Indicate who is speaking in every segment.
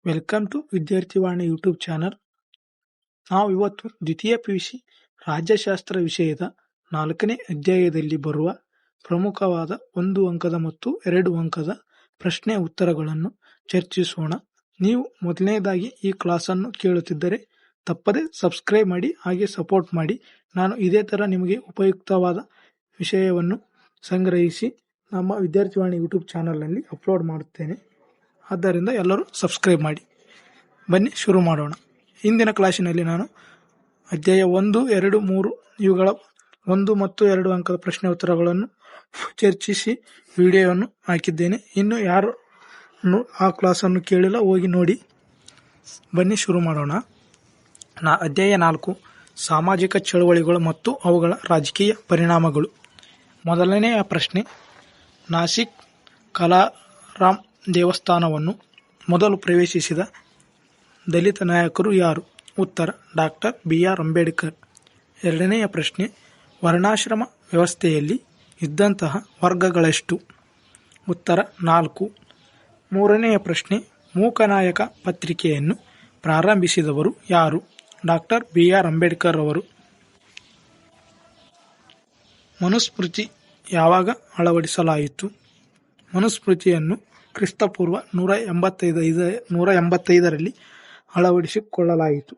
Speaker 1: Welcome to Vidyarthivani YouTube channel. ನಾವು ಇವತ್ತು ದ್ವಿತೀಯ ಪಿಯುಸಿ ರಾಜ್ಯಶಾಸ್ತ್ರ ವಿಷಯದ 4ನೇ ಅಧ್ಯಾಯದಲ್ಲಿ ಬರುವ ಪ್ರಮುಖವಾದ 1 ಅಂಕದ ಮತ್ತು 2 ಅಂಕದ ಪ್ರಶ್ನೆ ಉತ್ತರಗಳನ್ನು ಚರ್ಚಿಸೋಣ. ನೀವು ಮೊದಲನೇದಾಗಿ ಈ ಕ್ಲಾಸನ್ನು ಕೇಳುತ್ತಿದ್ದರೆ ತಪ್ಪದೆ ಸಬ್ಸ್ಕ್ರೈಬ್ ಮಾಡಿ, ಹಾಗೆ ಸಪೋರ್ಟ್ ಮಾಡಿ. ನಾನು ಇದೇ ತರ ನಿಮಗೆ ಉಪಯುಕ್ತವಾದ ವಿಷಯವನ್ನು ಸಂಗ್ರಹಿಸಿ ನಮ್ಮ ವಿದ್ಯಾರ್ಥಿವಾಣಿ ಯೂಟ್ಯೂಬ್ ಚಾನಲ್ನಲ್ಲಿ ಅಪ್ಲೋಡ್ ಮಾಡುತ್ತೇನೆ. ಆದ್ದರಿಂದ ಎಲ್ಲರೂ ಸಬ್ಸ್ಕ್ರೈಬ್ ಮಾಡಿ. ಬನ್ನಿ ಶುರು ಮಾಡೋಣ. ಇಂದಿನ ಕ್ಲಾಸಿನಲ್ಲಿ ನಾನು ಅಧ್ಯಾಯ 1, 2, 3 ಇವುಗಳ 1 ಮತ್ತು 2 ಅಂಕದ ಪ್ರಶ್ನೆ ಉತ್ತರಗಳನ್ನು ಚರ್ಚಿಸಿ ವಿಡಿಯೋವನ್ನು ಹಾಕಿದ್ದೇನೆ. ಇನ್ನು ಯಾರು ಆ ಕ್ಲಾಸನ್ನು ಕೇಳಿಲ್ಲ ಹೋಗಿ ನೋಡಿ. ಬನ್ನಿ ಶುರು ಮಾಡೋಣ. ಅಧ್ಯಾಯ 4, ಸಾಮಾಜಿಕ ಚಳವಳಿಗಳು ಮತ್ತು ಅವುಗಳ ರಾಜಕೀಯ ಪರಿಣಾಮಗಳು. ಮೊದಲನೆಯ ಪ್ರಶ್ನೆ, ನಾಸಿಕ್ ಕಲಾರಾಮ್ ದೇವಸ್ಥಾನವನ್ನು ಮೊದಲು ಪ್ರವೇಶಿಸಿದ ದಲಿತ ನಾಯಕರು ಯಾರು? ಉತ್ತರ ಡಾಕ್ಟರ್ ಬಿ.ಆರ್. ಅಂಬೇಡ್ಕರ್. ಎರಡನೆಯ ಪ್ರಶ್ನೆ, ವರ್ಣಾಶ್ರಮ ವ್ಯವಸ್ಥೆಯಲ್ಲಿ ಇದ್ದಂತಹ ವರ್ಗಗಳೆಷ್ಟು? ಉತ್ತರ 4. ಮೂರನೆಯ ಪ್ರಶ್ನೆ, ಮೂಕನಾಯಕ ಪತ್ರಿಕೆಯನ್ನು ಪ್ರಾರಂಭಿಸಿದವರು ಯಾರು? Doctor B R. ಅಂಬೇಡ್ಕರ್ ಅವರು. ಮನುಸ್ಮೃತಿ ಯಾವಾಗ ಅಳವಡಿಸಲಾಯಿತು? ಮನುಸ್ಮೃತಿಯನ್ನು ಕ್ರಿಸ್ತಪೂರ್ವ 185ರಲ್ಲಿ ಅಳವಡಿಸಿಕೊಳ್ಳಲಾಯಿತು.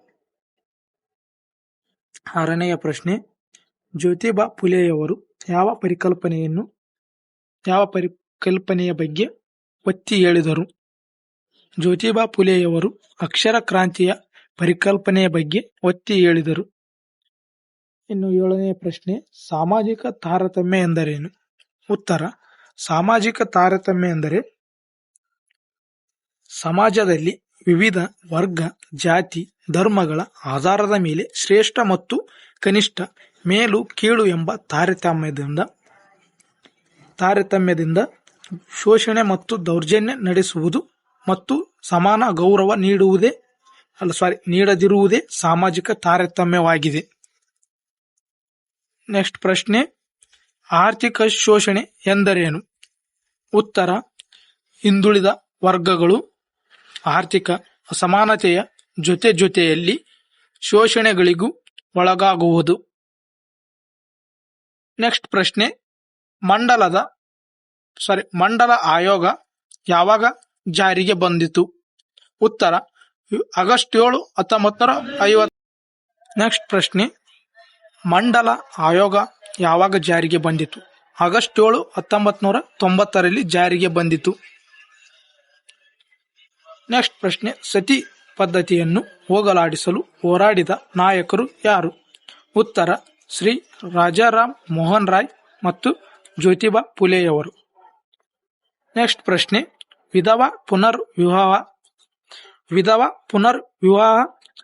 Speaker 1: ಆರನೆಯ ಪ್ರಶ್ನೆ, ಜ್ಯೋತಿಬಾ ಫುಲೆಯವರು ಯಾವ ಪರಿಕಲ್ಪನೆಯ ಬಗ್ಗೆ ಒತ್ತಿ ಹೇಳಿದರು? ಜ್ಯೋತಿಬಾ ಫುಲೆಯವರು ಅಕ್ಷರ ಕ್ರಾಂತಿಯ ಪರಿಕಲ್ಪನೆಯ ಬಗ್ಗೆ ಒತ್ತಿ ಹೇಳಿದರು. ಇನ್ನು 7ನೆಯ ಪ್ರಶ್ನೆ, ಸಾಮಾಜಿಕ ತಾರತಮ್ಯ ಎಂದರೇನು? ಉತ್ತರ ಸಾಮಾಜಿಕ ತಾರತಮ್ಯ ಎಂದರೆ ಸಮಾಜದಲ್ಲಿ ವಿವಿಧ ವರ್ಗ, ಜಾತಿ, ಧರ್ಮಗಳ ಆಧಾರದ ಮೇಲೆ ಶ್ರೇಷ್ಠ ಮತ್ತು ಕನಿಷ್ಠ, ಮೇಲು ಕೀಳು ಎಂಬ ತಾರತಮ್ಯದಿಂದ ಶೋಷಣೆ ಮತ್ತು ದೌರ್ಜನ್ಯ ನಡೆಸುವುದು ಮತ್ತು ಸಮಾನ ಗೌರವ ನೀಡದಿರುವುದೇ ಸಾಮಾಜಿಕ ತಾರತಮ್ಯವಾಗಿದೆ. ನೆಕ್ಸ್ಟ್ ಪ್ರಶ್ನೆ, ಆರ್ಥಿಕ ಶೋಷಣೆ ಎಂದರೇನು? ಉತ್ತರ ಹಿಂದುಳಿದ ವರ್ಗಗಳು ಆರ್ಥಿಕ ಅಸಮಾನತೆಯ ಜೊತೆಯಲ್ಲಿ ಶೋಷಣೆಗಳಿಗೂ ಒಳಗಾಗುವುದು. ನೆಕ್ಸ್ಟ್ ಪ್ರಶ್ನೆ, ಮಂಡಲ ಆಯೋಗ ಯಾವಾಗ ಜಾರಿಗೆ ಬಂದಿತು? ಉತ್ತರ ಆಗಸ್ಟ್ 7, 1950. ನೆಕ್ಸ್ಟ್ ಪ್ರಶ್ನೆ, ಮಂಡಲ ಆಯೋಗ ಯಾವಾಗ ಜಾರಿಗೆ ಬಂದಿತು? ಆಗಸ್ಟ್ 7, 1990ರಲ್ಲಿ ಜಾರಿಗೆ ಬಂದಿತು. ನೆಕ್ಸ್ಟ್ ಪ್ರಶ್ನೆ, ಸತಿ ಪದ್ಧತಿಯನ್ನು ಹೋಗಲಾಡಿಸಲು ಹೋರಾಡಿದ ನಾಯಕರು ಯಾರು? ಉತ್ತರ ಶ್ರೀ ರಾಜಾರಾಮ್ ಮೋಹನ್ ರಾಯ್ ಮತ್ತು ಜ್ಯೋತಿಬಾ ಫುಲೆಯವರು. ನೆಕ್ಸ್ಟ್ ಪ್ರಶ್ನೆ, ವಿಧವಾ ಪುನರ್ವಿವಾಹ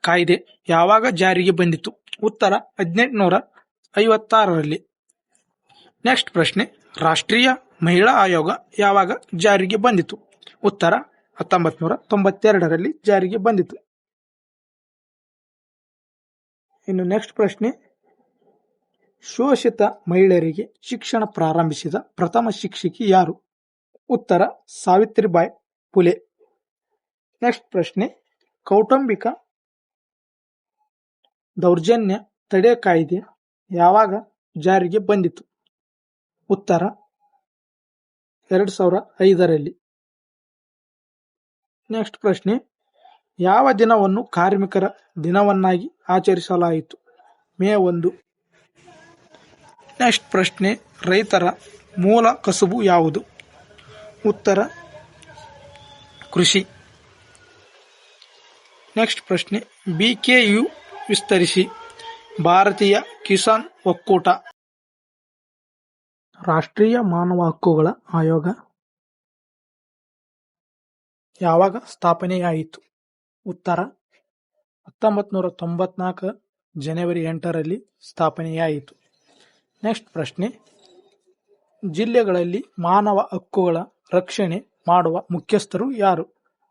Speaker 1: ಕಾಯ್ದೆ ಯಾವಾಗ ಜಾರಿಗೆ ಬಂದಿತು? ಉತ್ತರ 1856ರಲ್ಲಿ. ನೆಕ್ಸ್ಟ್ ಪ್ರಶ್ನೆ, ರಾಷ್ಟ್ರೀಯ ಮಹಿಳಾ ಆಯೋಗ ಯಾವಾಗ ಜಾರಿಗೆ ಬಂದಿತು? ಉತ್ತರ 1992ರಲ್ಲಿ ಜಾರಿಗೆ ಬಂದಿತು. ಇನ್ನು ನೆಕ್ಸ್ಟ್ ಪ್ರಶ್ನೆ, ಶೋಷಿತ ಮಹಿಳೆಯರಿಗೆ ಶಿಕ್ಷಣ ಪ್ರಾರಂಭಿಸಿದ ಪ್ರಥಮ ಶಿಕ್ಷಕಿ ಯಾರು? ಉತ್ತರ ಸಾವಿತ್ರಿಬಾಯಿ ಫುಲೆ. ನೆಕ್ಸ್ಟ್ ಪ್ರಶ್ನೆ, ಕೌಟುಂಬಿಕ ದೌರ್ಜನ್ಯ ತಡೆ ಕಾಯ್ದೆ ಯಾವಾಗ ಜಾರಿಗೆ ಬಂದಿತು? ಉತ್ತರ 2005ರಲ್ಲಿ. ನೆಕ್ಸ್ಟ್ ಪ್ರಶ್ನೆ, ಯಾವ ದಿನವನ್ನು ಕಾರ್ಮಿಕರ ದಿನವನ್ನಾಗಿ ಆಚರಿಸಲಾಯಿತು? ಮೇ 1. ನೆಕ್ಸ್ಟ್ ಪ್ರಶ್ನೆ, ರೈತರ ಮೂಲ ಕಸುಬು ಯಾವುದು? ಉತ್ತರ ಕೃಷಿ. ನೆಕ್ಸ್ಟ್ ಪ್ರಶ್ನೆ, BKU ವಿಸ್ತರಿಸಿ ಭಾರತೀಯ ಕಿಸಾನ್ ಒಕ್ಕೂಟ, ರಾಷ್ಟ್ರೀಯ ಮಾನವ ಹಕ್ಕುಗಳ ಆಯೋಗ ಯಾವಾಗ ಸ್ಥಾಪನೆಯಾಯಿತು? ಉತ್ತರ 1994 ಜನವರಿ 8ರಲ್ಲಿ ಸ್ಥಾಪನೆಯಾಯಿತು. ನೆಕ್ಸ್ಟ್ ಪ್ರಶ್ನೆ, ಜಿಲ್ಲೆಗಳಲ್ಲಿ ಮಾನವ ಹಕ್ಕುಗಳ ರಕ್ಷಣೆ ಮಾಡುವ ಮುಖ್ಯಸ್ಥರು ಯಾರು?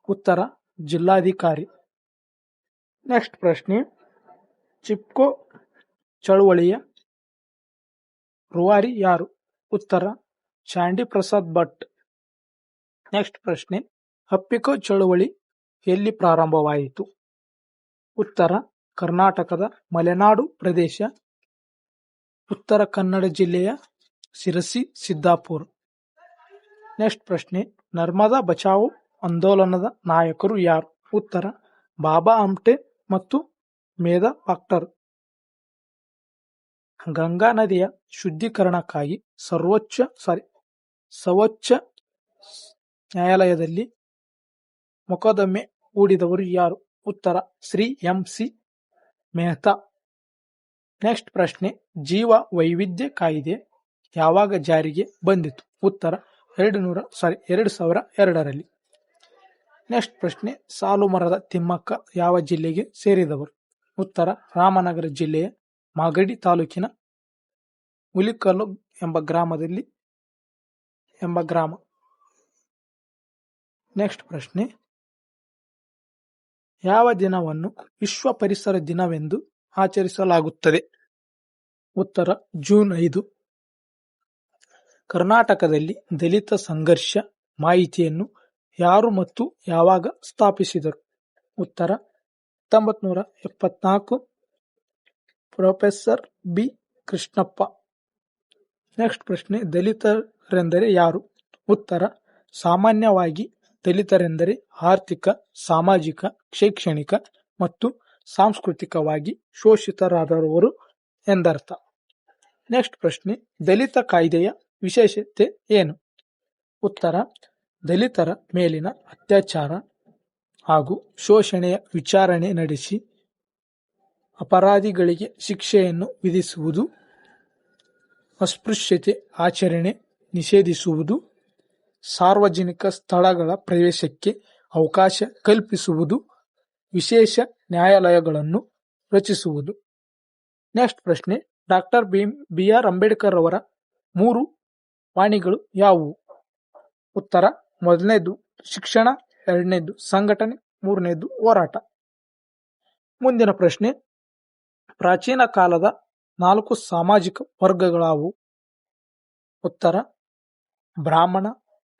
Speaker 1: ಉತ್ತರ ಜಿಲ್ಲಾಧಿಕಾರಿ. ನೆಕ್ಸ್ಟ್ ಪ್ರಶ್ನೆ, ಚಿಪ್ಕೋ ಚಳುವಳಿಯ ರೂವಾರಿ ಯಾರು? ಉತ್ತರ ಚಾಂಡಿ ಪ್ರಸಾದ್ ಭಟ್. ನೆಕ್ಸ್ಟ್ ಪ್ರಶ್ನೆ, ಅಪ್ಪಿಕೋ ಚಳುವಳಿ ಎಲ್ಲಿ ಪ್ರಾರಂಭವಾಯಿತು? ಉತ್ತರ ಕರ್ನಾಟಕದ ಮಲೆನಾಡು ಪ್ರದೇಶ, ಉತ್ತರ ಕನ್ನಡ ಜಿಲ್ಲೆಯ ಶಿರಸಿ ಸಿದ್ದಾಪುರ. ನೆಕ್ಸ್ಟ್ ಪ್ರಶ್ನೆ, ನರ್ಮದಾ ಬಚಾವೋ ಆಂದೋಲನದ ನಾಯಕರು ಯಾರು? ಉತ್ತರ ಬಾಬಾ ಆಮ್ಟೆ ಮತ್ತು ಮೇಧಾ ಪಾಟ್ಕರ್. ಗಂಗಾ ನದಿಯ ಶುದ್ಧೀಕರಣಕ್ಕಾಗಿ ಸರ್ವೋಚ್ಚ ನ್ಯಾಯಾಲಯದಲ್ಲಿ ಮೊಕದ್ದಮೆ ಹೂಡಿದವರು ಯಾರು? ಉತ್ತರ ಶ್ರೀ ಎಂ.ಸಿ. ಮೆಹ್ತಾ. ನೆಕ್ಸ್ಟ್ ಪ್ರಶ್ನೆ, ಜೀವ ವೈವಿಧ್ಯ ಕಾಯ್ದೆ ಯಾವಾಗ ಜಾರಿಗೆ ಬಂದಿತು? ಉತ್ತರ 2002ರಲ್ಲಿ. ನೆಕ್ಸ್ಟ್ ಪ್ರಶ್ನೆ, ಸಾಲು ಮರದ ತಿಮ್ಮಕ್ಕ ಯಾವ ಜಿಲ್ಲೆಗೆ ಸೇರಿದವರು? ಉತ್ತರ ರಾಮನಗರ ಜಿಲ್ಲೆಯ ಮಾಗಡಿ ತಾಲೂಕಿನ ಹುಲಿಕಲ್ಲು ಎಂಬ ಗ್ರಾಮ. ನೆಕ್ಸ್ಟ್ ಪ್ರಶ್ನೆ, ಯಾವ ದಿನವನ್ನು ವಿಶ್ವ ಪರಿಸರ ದಿನವೆಂದು ಆಚರಿಸಲಾಗುತ್ತದೆ? ಉತ್ತರ ಜೂನ್ 5. ಕರ್ನಾಟಕದಲ್ಲಿ ದಲಿತ ಸಂಘರ್ಷ ಮಾಹಿತಿಯನ್ನು ಯಾರು ಮತ್ತು ಯಾವಾಗ ಸ್ಥಾಪಿಸಿದರು? ಉತ್ತರ 1974, ಪ್ರೊಫೆಸರ್ ಬಿ. ಕೃಷ್ಣಪ್ಪ. ನೆಕ್ಸ್ಟ್ ಪ್ರಶ್ನೆ, ದಲಿತರೆಂದರೆ ಯಾರು? ಉತ್ತರ ಸಾಮಾನ್ಯವಾಗಿ ದಲಿತರೆಂದರೆ ಆರ್ಥಿಕ, ಸಾಮಾಜಿಕ, ಶೈಕ್ಷಣಿಕ ಮತ್ತು ಸಾಂಸ್ಕೃತಿಕವಾಗಿ ಶೋಷಿತರಾದವರು ಎಂದರ್ಥ. ನೆಕ್ಸ್ಟ್ ಪ್ರಶ್ನೆ, ದಲಿತ ಕಾಯ್ದೆಯ ವಿಶೇಷತೆ ಏನು? ಉತ್ತರ ದಲಿತರ ಮೇಲಿನ ಅತ್ಯಾಚಾರ ಹಾಗೂ ಶೋಷಣೆಯ ವಿಚಾರಣೆ ನಡೆಸಿ ಅಪರಾಧಿಗಳಿಗೆ ಶಿಕ್ಷೆಯನ್ನು ವಿಧಿಸುವುದು, ಅಸ್ಪೃಶ್ಯತೆ ಆಚರಣೆ ನಿಷೇಧಿಸುವುದು, ಸಾರ್ವಜನಿಕ ಸ್ಥಳಗಳ ಪ್ರವೇಶಕ್ಕೆ ಅವಕಾಶ ಕಲ್ಪಿಸುವುದು, ವಿಶೇಷ ನ್ಯಾಯಾಲಯಗಳನ್ನು ರಚಿಸುವುದು. ನೆಕ್ಸ್ಟ್ ಪ್ರಶ್ನೆ, ಡಾಕ್ಟರ್ ಬಿ.ಆರ್. ಅಂಬೇಡ್ಕರ್ ಅವರ 3 ವಾಣಿಗಳು ಯಾವುವು? ಉತ್ತರ ಮೊದಲನೇದು ಶಿಕ್ಷಣ, ಎರಡನೇದು ಸಂಘಟನೆ, ಮೂರನೇದು ಹೋರಾಟ. ಮುಂದಿನ ಪ್ರಶ್ನೆ, ಪ್ರಾಚೀನ ಕಾಲದ 4 ಸಾಮಾಜಿಕ ವರ್ಗಗಳಾವುವು? ಉತ್ತರ ಬ್ರಾಹ್ಮಣ,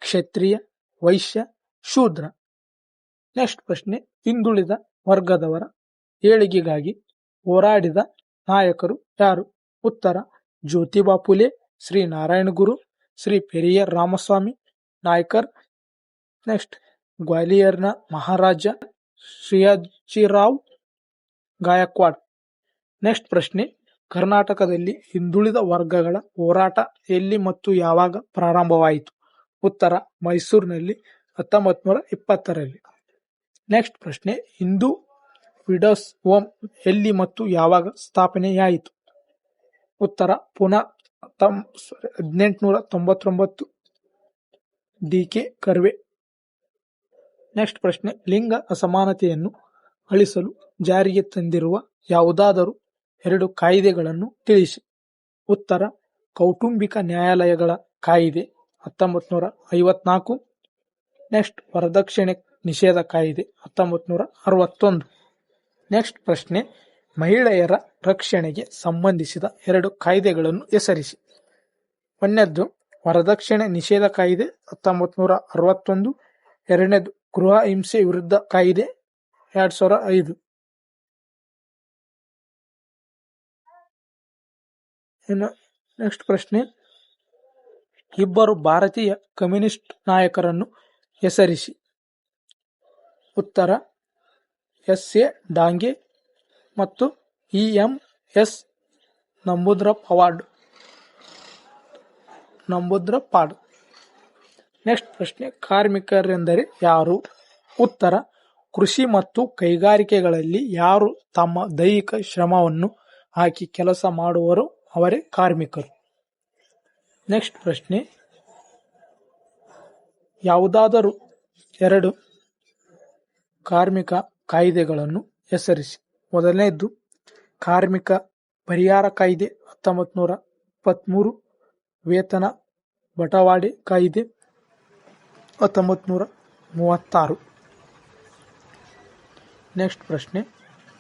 Speaker 1: ಕ್ಷತ್ರಿಯ, ವೈಶ್ಯ, ಶೂದ್ರ. ನೆಕ್ಸ್ಟ್ ಪ್ರಶ್ನೆ, ಹಿಂದುಳಿದ ವರ್ಗದವರ ಏಳಿಗೆಗಾಗಿ ಹೋರಾಡಿದ ನಾಯಕರು ಯಾರು? ಉತ್ತರ ಜ್ಯೋತಿಬಾ ಫುಲೆ, ಶ್ರೀ ನಾರಾಯಣ ಗುರು, ಶ್ರೀ ಪೆರಿಯಾರ್ ರಾಮಸ್ವಾಮಿ ನಾಯ್ಕರ್. ನೆಕ್ಸ್ಟ್, ಗ್ವಾಲಿಯರ್ನ ಮಹಾರಾಜ ಶಿವಾಜಿರಾವ್ ಗಾಯಕ್ವಾಡ್. ನೆಕ್ಸ್ಟ್ ಪ್ರಶ್ನೆ, ಕರ್ನಾಟಕದಲ್ಲಿ ಹಿಂದುಳಿದ ವರ್ಗಗಳ ಹೋರಾಟ ಎಲ್ಲಿ ಮತ್ತು ಯಾವಾಗ ಪ್ರಾರಂಭವಾಯಿತು? ಉತ್ತರ ಮೈಸೂರಿನಲ್ಲಿ 1920ರಲ್ಲಿ. ನೆಕ್ಸ್ಟ್ ಪ್ರಶ್ನೆ, ಹಿಂದೂ ವಿಡೋಸ್ ಹೋಮ್ ಎಲ್ಲಿ ಮತ್ತು ಯಾವಾಗ ಸ್ಥಾಪನೆಯಾಯಿತು? ಉತ್ತರ ಪುಣೆ 1899. ಡಿ.ಕೆ. ಕರ್ವೆ. ನೆಕ್ಸ್ಟ್ ಪ್ರಶ್ನೆ, ಲಿಂಗ ಅಸಮಾನತೆಯನ್ನು ಅಳಿಸಲು ಜಾರಿಗೆ ತಂದಿರುವ ಯಾವುದಾದರೂ 2 ಕಾಯ್ದೆಗಳನ್ನು ತಿಳಿಸಿ? ಉತ್ತರ ಕೌಟುಂಬಿಕ ನ್ಯಾಯಾಲಯಗಳ ಕಾಯಿದೆ 1954. ನೆಕ್ಸ್ಟ್, ವರದಕ್ಷಿಣೆ ನಿಷೇಧ ಕಾಯ್ದೆ 1961. ನೆಕ್ಸ್ಟ್ ಪ್ರಶ್ನೆ, ಮಹಿಳೆಯರ ರಕ್ಷಣೆಗೆ ಸಂಬಂಧಿಸಿದ 2 ಕಾಯ್ದೆಗಳನ್ನು ಹೆಸರಿಸಿ? ಒಂದನೇದು ವರದಕ್ಷಿಣೆ ನಿಷೇಧ ಕಾಯ್ದೆ 1961, ಎರಡನೇದು ಗೃಹ ಹಿಂಸೆ ವಿರುದ್ಧ ಕಾಯ್ದೆ 2005. ನೆಕ್ಸ್ಟ್ ಪ್ರಶ್ನೆ, ಇಬ್ಬರು ಭಾರತೀಯ ಕಮ್ಯುನಿಸ್ಟ್ ನಾಯಕರನ್ನು ಹೆಸರಿಸಿ? ಉತ್ತರ ಎಸ್.ಎ. ಡಾಂಗೆ ಮತ್ತು ಇ.ಎಂ.ಎಸ್. ನಂಬೂದ್ರಪಾಡ್. ನೆಕ್ಸ್ಟ್ ಪ್ರಶ್ನೆ, ಕಾರ್ಮಿಕರೆಂದರೆ ಯಾರು? ಉತ್ತರ ಕೃಷಿ ಮತ್ತು ಕೈಗಾರಿಕೆಗಳಲ್ಲಿ ಯಾರು ತಮ್ಮ ದೈಹಿಕ ಶ್ರಮವನ್ನು ಹಾಕಿ ಕೆಲಸ ಮಾಡುವರೋ ಅವರೇ ಕಾರ್ಮಿಕರು. ನೆಕ್ಸ್ಟ್ ಪ್ರಶ್ನೆ, ಯಾವುದಾದರೂ 2 ಕಾರ್ಮಿಕ ಕಾಯ್ದೆಗಳನ್ನು ಹೆಸರಿಸಿ? ಮೊದಲನೇದು ಕಾರ್ಮಿಕ ಪರಿಹಾರ ಕಾಯ್ದೆ 1923, ವೇತನ ಬಟವಾಡೆ ಕಾಯ್ದೆ 1936. ನೆಕ್ಸ್ಟ್ ಪ್ರಶ್ನೆ,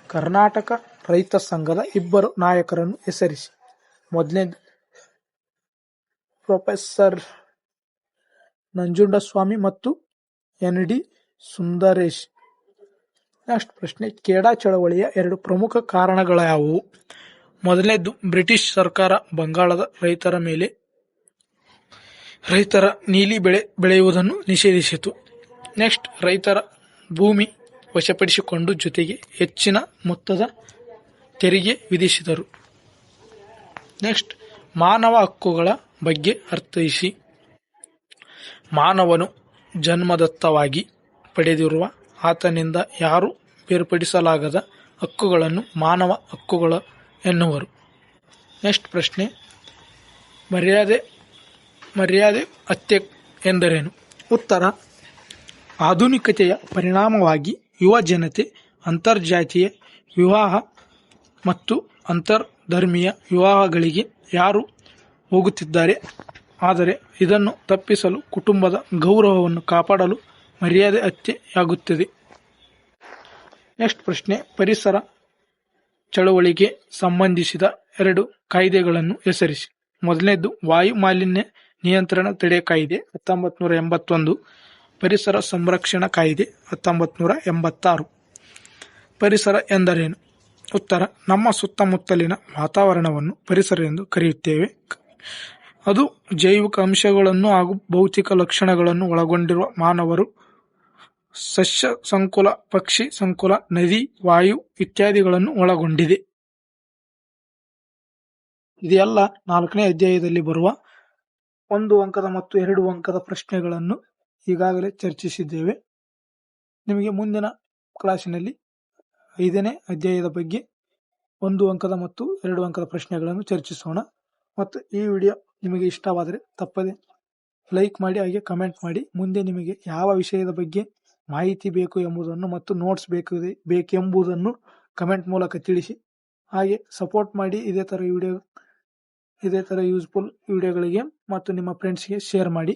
Speaker 1: ಕರ್ನಾಟಕ ರೈತ ಸಂಘದ 2 ನಾಯಕರನ್ನು ಹೆಸರಿಸಿ? ಮೊದಲನೇದು ಪ್ರೊಫೆಸರ್ ನಂಜುಂಡಸ್ವಾಮಿ ಮತ್ತು ಎನ್.ಡಿ. ಸುಂದರೇಶ್. ನೆಕ್ಸ್ಟ್ ಪ್ರಶ್ನೆ, ಖೇಡಾ ಚಳವಳಿಯ 2 ಪ್ರಮುಖ ಕಾರಣಗಳ್ಯಾವುವು? ಮೊದಲನೇದ್ದು, ಬ್ರಿಟಿಷ್ ಸರ್ಕಾರ ಬಂಗಾಳದ ರೈತರ ನೀಲಿ ಬೆಳೆ ಬೆಳೆಯುವುದನ್ನು ನಿಷೇಧಿಸಿತು. ನೆಕ್ಸ್ಟ್, ರೈತರ ಭೂಮಿ ವಶಪಡಿಸಿಕೊಂಡು ಜೊತೆಗೆ ಹೆಚ್ಚಿನ ಮೊತ್ತದ ತೆರಿಗೆ ವಿಧಿಸಿದರು. ನೆಕ್ಸ್ಟ್, ಮಾನವ ಹಕ್ಕುಗಳ ಬಗ್ಗೆ ಅರ್ಥೈಸಿ. ಮಾನವನು ಜನ್ಮದತ್ತವಾಗಿ ಪಡೆದಿರುವ ಆತನಿಂದ ಯಾರೂ ಬೇರ್ಪಡಿಸಲಾಗದ ಹಕ್ಕುಗಳನ್ನು ಮಾನವ ಹಕ್ಕುಗಳು ಎನ್ನುವರು. ನೆಕ್ಸ್ಟ್ ಪ್ರಶ್ನೆ, ಮರ್ಯಾದೆ ಹತ್ಯೆ ಎಂದರೇನು? ಉತ್ತರ, ಆಧುನಿಕತೆಯ ಪರಿಣಾಮವಾಗಿ ಯುವ ಜನತೆ ಅಂತರ್ಜಾತೀಯ ವಿವಾಹ ಮತ್ತು ಅಂತರ್ಧರ್ಮೀಯ ವಿವಾಹಗಳಿಗೆ ಯಾರು ಹೋಗುತ್ತಿದ್ದಾರೆ. ಆದರೆ ಇದನ್ನು ತಪ್ಪಿಸಲು ಕುಟುಂಬದ ಗೌರವವನ್ನು ಕಾಪಾಡಲು ಮರ್ಯಾದೆ ಹತ್ಯೆಯಾಗುತ್ತದೆ. ನೆಕ್ಸ್ಟ್ ಪ್ರಶ್ನೆ, ಪರಿಸರ ಚಳವಳಿಗೆ ಸಂಬಂಧಿಸಿದ 2 ಕಾಯ್ದೆಗಳನ್ನು ಹೆಸರಿಸಿ. ಮೊದಲನೇದು, ವಾಯು ಮಾಲಿನ್ಯ ನಿಯಂತ್ರಣ ತಡೆ ಕಾಯ್ದೆ 1981, ಪರಿಸರ ಸಂರಕ್ಷಣಾ ಕಾಯ್ದೆ 1986. ಪರಿಸರ ಎಂದರೇನು? ಉತ್ತರ, ನಮ್ಮ ಸುತ್ತಮುತ್ತಲಿನ ವಾತಾವರಣವನ್ನು ಪರಿಸರ ಎಂದು ಕರೆಯುತ್ತೇವೆ. ಅದು ಜೈವಿಕ ಅಂಶಗಳನ್ನು ಹಾಗೂ ಭೌತಿಕ ಲಕ್ಷಣಗಳನ್ನು ಒಳಗೊಂಡಿರುವ ಮಾನವರು, ಸಸ್ಯ ಸಂಕುಲ, ಪಕ್ಷಿ ಸಂಕುಲ, ನದಿ, ವಾಯು ಇತ್ಯಾದಿಗಳನ್ನು ಒಳಗೊಂಡಿದೆ. ಇದೆಲ್ಲ 4ನೇ ಅಧ್ಯಾಯದಲ್ಲಿ ಬರುವ 1 ಅಂಕದ ಮತ್ತು 2 ಅಂಕದ ಪ್ರಶ್ನೆಗಳನ್ನು ಈಗಾಗಲೇ ಚರ್ಚಿಸಿದ್ದೇವೆ. ನಿಮಗೆ ಮುಂದಿನ ಕ್ಲಾಸಿನಲ್ಲಿ 5ನೇ ಅಧ್ಯಾಯದ ಬಗ್ಗೆ 1 ಅಂಕದ ಮತ್ತು 2 ಅಂಕದ ಪ್ರಶ್ನೆಗಳನ್ನು ಚರ್ಚಿಸೋಣ. ಮತ್ತು ಈ ವಿಡಿಯೋ ನಿಮಗೆ ಇಷ್ಟವಾದರೆ ತಪ್ಪದೆ ಲೈಕ್ ಮಾಡಿ, ಹಾಗೆ ಕಮೆಂಟ್ ಮಾಡಿ. ಮುಂದೆ ನಿಮಗೆ ಯಾವ ವಿಷಯದ ಬಗ್ಗೆ ಮಾಹಿತಿ ಬೇಕು ಎಂಬುದನ್ನು ಮತ್ತು ನೋಟ್ಸ್ ಬೇಕೆಂಬುದನ್ನು ಕಮೆಂಟ್ ಮೂಲಕ ತಿಳಿಸಿ. ಹಾಗೆ ಸಪೋರ್ಟ್ ಮಾಡಿ. ಇದೇ ಥರ ಯೂಸ್ಫುಲ್ ವಿಡಿಯೋಗಳಿಗೆ ಮತ್ತು ನಿಮ್ಮ ಫ್ರೆಂಡ್ಸ್ಗೆ ಶೇರ್ ಮಾಡಿ.